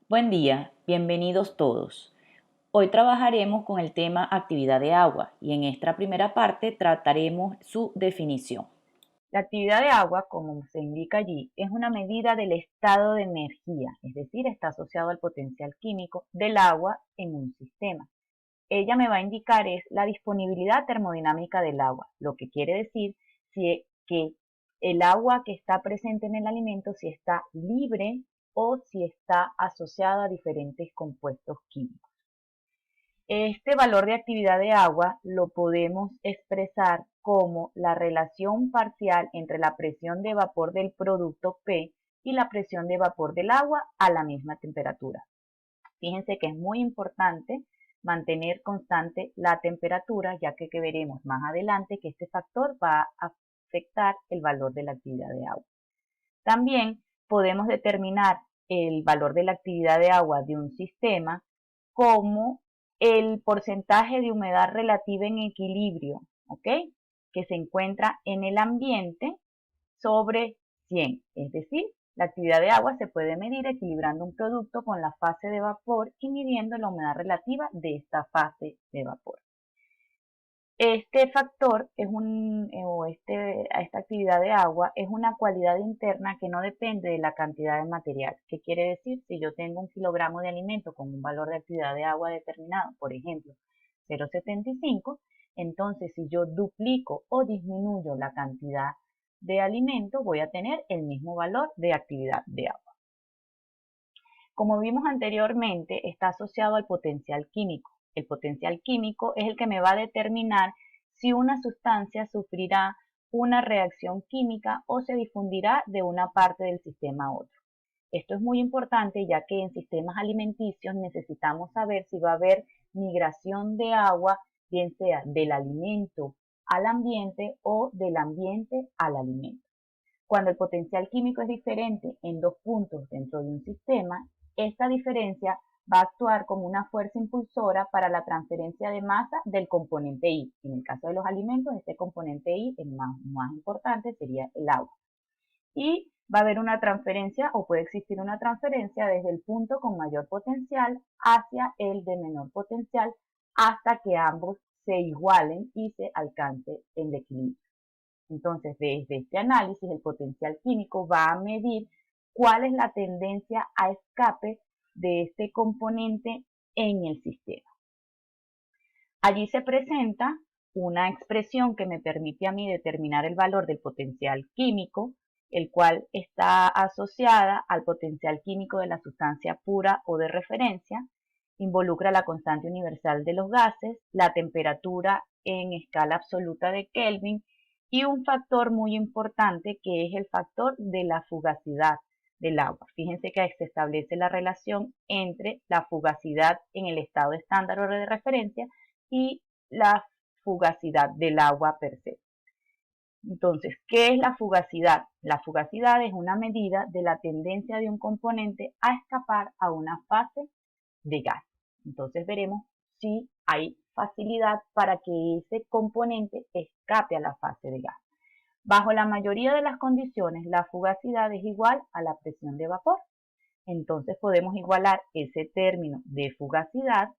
Buen día, bienvenidos todos. Hoy trabajaremos con el tema actividad de agua y en esta primera parte trataremos su definición. La actividad de agua, como se indica allí, es una medida del estado de energía, es decir, está asociado al potencial químico del agua en un sistema. Ella me va a indicar es la disponibilidad termodinámica del agua, lo que quiere decir que el agua que está presente en el alimento si está libre o si está asociada a diferentes compuestos químicos. Este valor de actividad de agua lo podemos expresar como la relación parcial entre la presión de vapor del producto P y la presión de vapor del agua a la misma temperatura. Fíjense que es muy importante mantener constante la temperatura, ya que veremos más adelante que este factor va a afectar el valor de la actividad de agua. También podemos determinar el valor de la actividad de agua de un sistema como el porcentaje de humedad relativa en equilibrio, ¿ok? Que se encuentra en el ambiente sobre 100. Es decir, la actividad de agua se puede medir equilibrando un producto con la fase de vapor y midiendo la humedad relativa de esta fase de vapor. Este factor esta actividad de agua es una cualidad interna que no depende de la cantidad de material. ¿Qué quiere decir? Si yo tengo 1 kilogramo de alimento con un valor de actividad de agua determinado, por ejemplo, 0,75, entonces si yo duplico o disminuyo la cantidad de alimento, voy a tener el mismo valor de actividad de agua. Como vimos anteriormente, está asociado al potencial químico. El potencial químico es el que me va a determinar si una sustancia sufrirá una reacción química o se difundirá de una parte del sistema a otro. Esto es muy importante ya que en sistemas alimenticios necesitamos saber si va a haber migración de agua, bien sea del alimento al ambiente o del ambiente al alimento. Cuando el potencial químico es diferente en dos puntos dentro de un sistema, esta diferencia va a actuar como una fuerza impulsora para la transferencia de masa del componente I. En el caso de los alimentos, este componente I, el más importante, sería el agua. Y va a haber una transferencia o puede existir una transferencia desde el punto con mayor potencial hacia el de menor potencial hasta que ambos se igualen y se alcance el equilibrio. Entonces, desde este análisis, el potencial químico va a medir cuál es la tendencia a escape de este componente en el sistema. Allí se presenta una expresión que me permite a mí determinar el valor del potencial químico, el cual está asociada al potencial químico de la sustancia pura o de referencia, involucra la constante universal de los gases, la temperatura en escala absoluta de Kelvin y un factor muy importante que es el factor de la fugacidad del agua. Fíjense que se establece la relación entre la fugacidad en el estado estándar o de referencia y la fugacidad del agua per se. Entonces, ¿qué es la fugacidad? La fugacidad es una medida de la tendencia de un componente a escapar a una fase de gas. Entonces veremos si hay facilidad para que ese componente escape a la fase de gas. Bajo la mayoría de las condiciones, la fugacidad es igual a la presión de vapor. Entonces podemos igualar ese término de fugacidad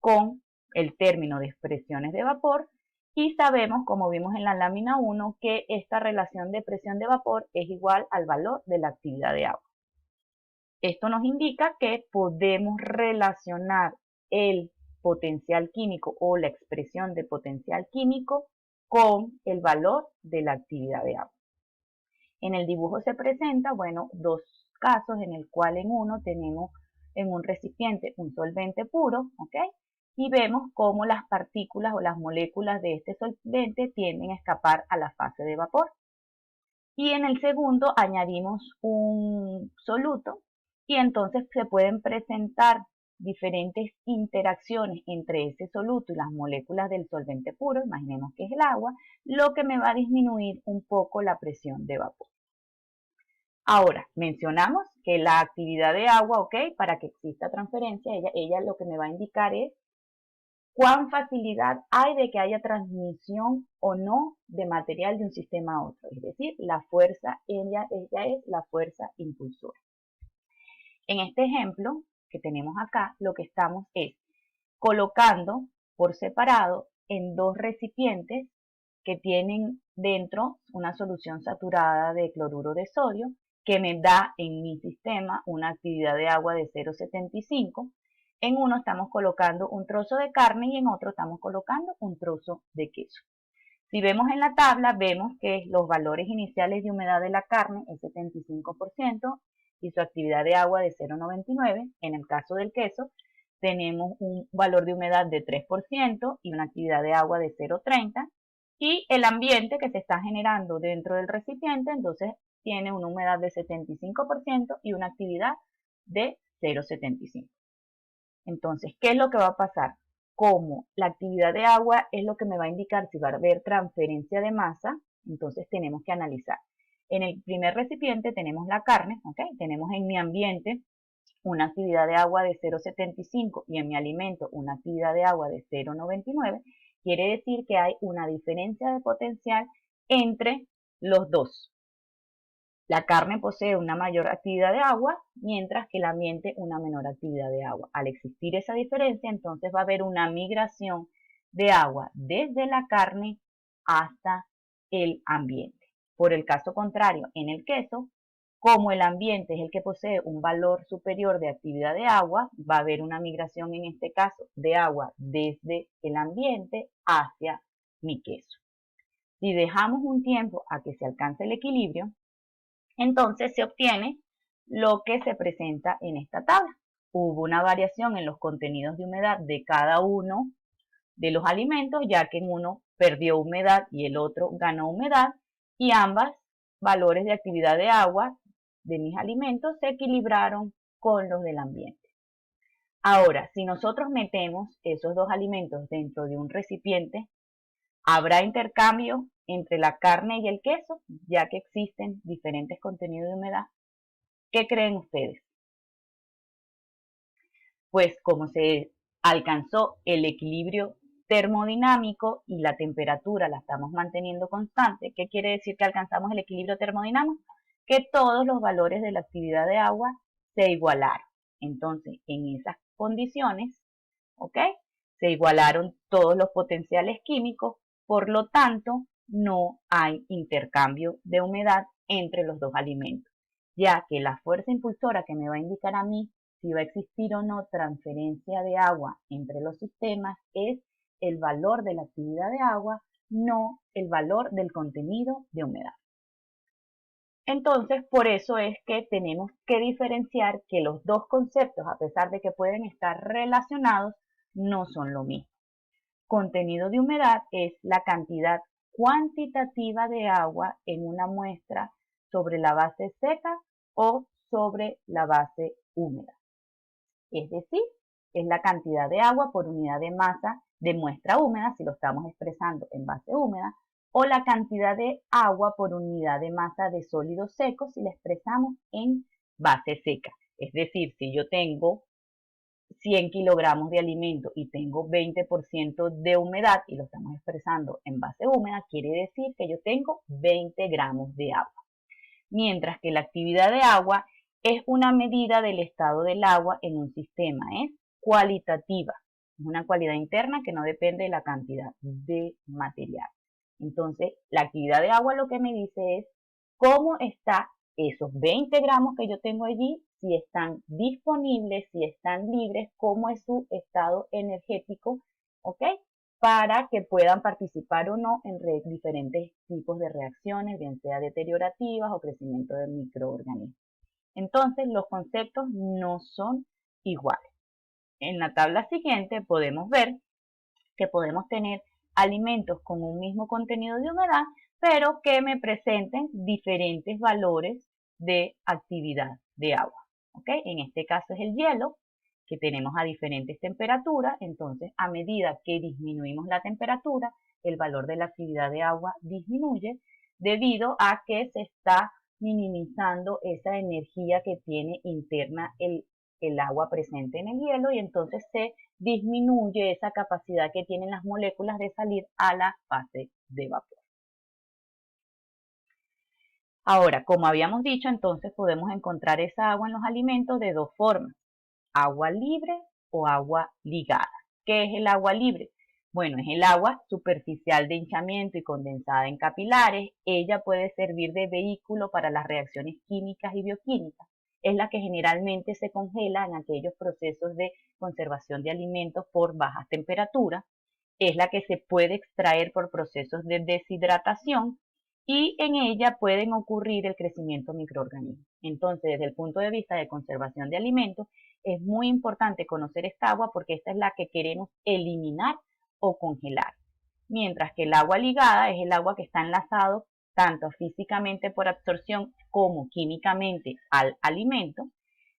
con el término de expresiones de vapor y sabemos, como vimos en la lámina 1, que esta relación de presión de vapor es igual al valor de la actividad de agua. Esto nos indica que podemos relacionar el potencial químico o la expresión de potencial químico con el valor de la actividad de agua. En el dibujo se presenta, bueno, dos casos en el cual en uno tenemos en un recipiente un solvente puro, ¿ok? Y vemos cómo las partículas o las moléculas de este solvente tienden a escapar a la fase de vapor. Y en el segundo añadimos un soluto y entonces se pueden presentar diferentes interacciones entre ese soluto y las moléculas del solvente puro, imaginemos que es el agua, lo que me va a disminuir un poco la presión de vapor. Ahora, mencionamos que la actividad de agua, ok, para que exista transferencia, ella lo que me va a indicar es cuán facilidad hay de que haya transmisión o no de material de un sistema a otro. Es decir, la fuerza, ella es la fuerza impulsora. En este ejemplo que tenemos acá, lo que estamos es colocando por separado en dos recipientes que tienen dentro una solución saturada de cloruro de sodio que me da en mi sistema una actividad de agua de 0,75. En uno estamos colocando un trozo de carne y en otro estamos colocando un trozo de queso. Si vemos en la tabla, vemos que los valores iniciales de humedad de la carne es 75% y su actividad de agua de 0,99. En el caso del queso, tenemos un valor de humedad de 3% y una actividad de agua de 0,30. Y el ambiente que se está generando dentro del recipiente, entonces tiene una humedad de 75% y una actividad de 0,75. Entonces, ¿qué es lo que va a pasar? Como la actividad de agua es lo que me va a indicar si va a haber transferencia de masa, entonces tenemos que analizar. En el primer recipiente tenemos la carne, ¿ok? Tenemos en mi ambiente una actividad de agua de 0,75 y en mi alimento una actividad de agua de 0,99, quiere decir que hay una diferencia de potencial entre los dos. La carne posee una mayor actividad de agua, mientras que el ambiente una menor actividad de agua. Al existir esa diferencia, entonces va a haber una migración de agua desde la carne hasta el ambiente. Por el caso contrario, en el queso, como el ambiente es el que posee un valor superior de actividad de agua, va a haber una migración en este caso de agua desde el ambiente hacia mi queso. Si dejamos un tiempo a que se alcance el equilibrio, entonces se obtiene lo que se presenta en esta tabla. Hubo una variación en los contenidos de humedad de cada uno de los alimentos, ya que en uno perdió humedad y el otro ganó humedad, y ambas valores de actividad de agua de mis alimentos se equilibraron con los del ambiente. Ahora, si nosotros metemos esos dos alimentos dentro de un recipiente, ¿habrá intercambio entre la carne y el queso, ya que existen diferentes contenidos de humedad? ¿Qué creen ustedes? Pues como se alcanzó el equilibrio termodinámico y la temperatura la estamos manteniendo constante, ¿qué quiere decir que alcanzamos el equilibrio termodinámico? Que todos los valores de la actividad de agua se igualaron. Entonces, en esas condiciones, ¿ok? Se igualaron todos los potenciales químicos, por lo tanto, no hay intercambio de humedad entre los dos alimentos, ya que la fuerza impulsora que me va a indicar a mí si va a existir o no transferencia de agua entre los sistemas es el valor de la actividad de agua, no el valor del contenido de humedad. Entonces, por eso es que tenemos que diferenciar que los dos conceptos, a pesar de que pueden estar relacionados, no son lo mismo. Contenido de humedad es la cantidad cuantitativa de agua en una muestra sobre la base seca o sobre la base húmeda. Es decir, es la cantidad de agua por unidad de masa de muestra húmeda, si lo estamos expresando en base húmeda, o la cantidad de agua por unidad de masa de sólido seco si la expresamos en base seca. Es decir, si yo tengo 100 kilogramos de alimento y tengo 20% de humedad y lo estamos expresando en base húmeda, quiere decir que yo tengo 20 gramos de agua. Mientras que la actividad de agua es una medida del estado del agua en un sistema, es cualitativa, es una cualidad interna que no depende de la cantidad de material. Entonces, la actividad de agua lo que me dice es cómo está esos 20 gramos que yo tengo allí, si están disponibles, si están libres, cómo es su estado energético, ¿ok? Para que puedan participar o no en diferentes tipos de reacciones, bien sea deteriorativas o crecimiento de microorganismos. Entonces, los conceptos no son iguales. En la tabla siguiente podemos ver que podemos tener alimentos con un mismo contenido de humedad, pero que me presenten diferentes valores de actividad de agua. ¿Ok? En este caso es el hielo, que tenemos a diferentes temperaturas, entonces a medida que disminuimos la temperatura, el valor de la actividad de agua disminuye debido a que se está minimizando esa energía que tiene interna el agua presente en el hielo y entonces se disminuye esa capacidad que tienen las moléculas de salir a la fase de vapor. Ahora, como habíamos dicho, entonces podemos encontrar esa agua en los alimentos de dos formas: agua libre o agua ligada. ¿Qué es el agua libre? Bueno, es el agua superficial de hinchamiento y condensada en capilares. Ella puede servir de vehículo para las reacciones químicas y bioquímicas. Es la que generalmente se congela en aquellos procesos de conservación de alimentos por bajas temperaturas. Es la que se puede extraer por procesos de deshidratación y en ella pueden ocurrir el crecimiento de microorganismos. Entonces, desde el punto de vista de conservación de alimentos, es muy importante conocer esta agua porque esta es la que queremos eliminar o congelar. Mientras que el agua ligada es el agua que está enlazado tanto físicamente por absorción como químicamente al alimento.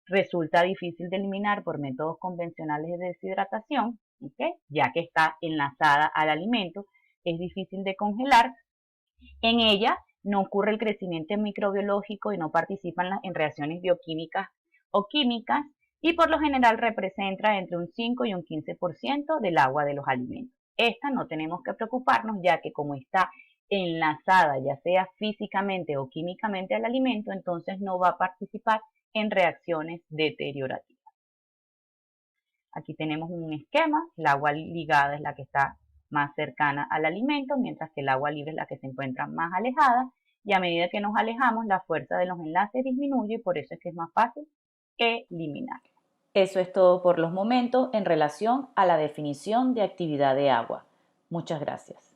Resulta difícil de eliminar por métodos convencionales de deshidratación, ¿okay? Ya que está enlazada al alimento, es difícil de congelar. En ella no ocurre el crecimiento microbiológico y no participan en reacciones bioquímicas o químicas, y por lo general representa entre un 5 y un 15% del agua de los alimentos. Esta no tenemos que preocuparnos, ya que como está enlazada ya sea físicamente o químicamente al alimento, entonces no va a participar en reacciones deteriorativas. Aquí tenemos un esquema: el agua ligada es la que está más cercana al alimento, mientras que el agua libre es la que se encuentra más alejada, y a medida que nos alejamos la fuerza de los enlaces disminuye y por eso es que es más fácil eliminar. Eso es todo por los momentos en relación a la definición de actividad de agua. Muchas gracias.